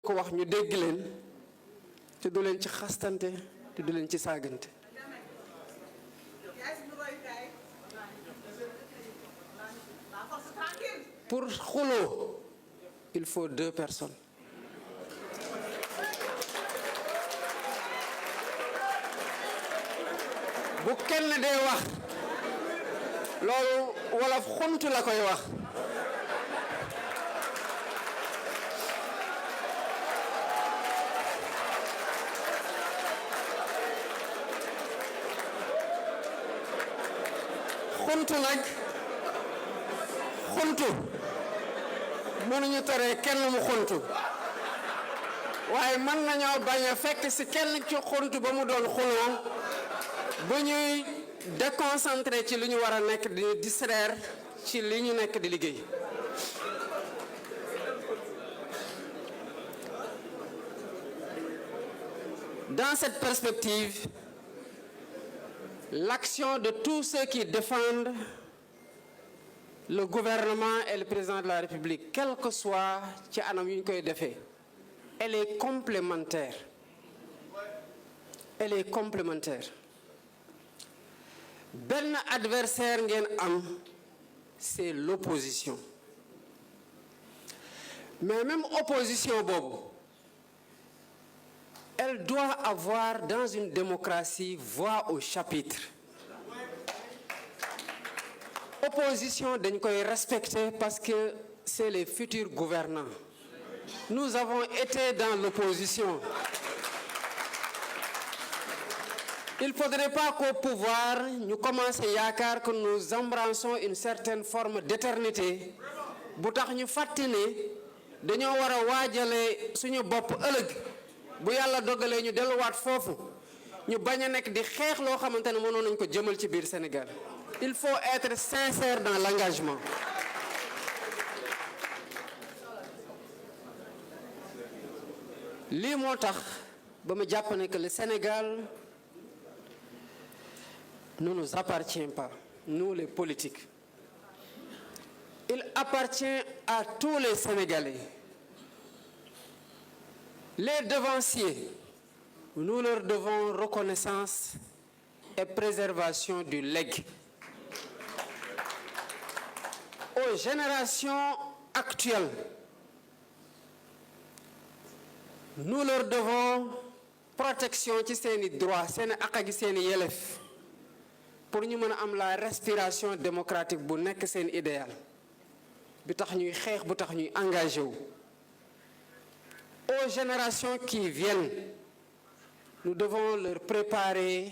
ko wax ñu dégg leen te du leen ci xastante te du leen ci saagante. Pour xuloo il faut 2 personnes. bu kenn dee wax loolu wolof xuntu la koy wax. xuntu nag xuntu mënuñu tere kenn mu xuntu waaye mën nañoo bañ a fekk ci kenn ci xuntu ba mu doon xuloo bu ñuy déconcentré ci li ñu war a nekk di distraire ci li ñu nekk di liggéey. Dans cette perspective, l'action de tous ceux qui défendent le gouvernement et le président de la République, quel que soit ci anam yu ñu koy defee, elle est complémentaire. Elle est complémentaire. Benn adversaire ngeen am, c'est l'opposition. Mais même opposition boobu, elle doit avoir dans une démocratie voix au chapitre. Opposition dañ koy respecter parce que c'est les futurs gouvernants. Nous avons été dans l'opposition. Il ne faudrait pas qu'au pouvoir ñu commencer yaakaar que nous embrassons une certaine forme d'éternité bu tax ñu fàttali ne dañoo war a waajale suñu bopp ëllëg bu yàlla dogalee ñu delluwaat foofu ñu bañ a nekk di xeex loo xamante ne mënoon nañ ko jëmal ci biir Sénégal. Il faut être sincère dans l'engagement. lii moo tax ba ma jàpp ne que le Sénégal ne nous appartient pas, nous les politiques. Il appartient à tous les Sénégalais. Les devanciers, nous leur devons reconnaissance et préservation du legs. Aux générations actuelles, nous leur devons protection ci seeni droit, seeni àq ak seeni yelleef pour ñu mën a am la respiration démocratique bu nekk seen idéal bi tax ñuy xeex bu tax ñuy engagé wu. Aux générations qui viennent, nous devons leur préparer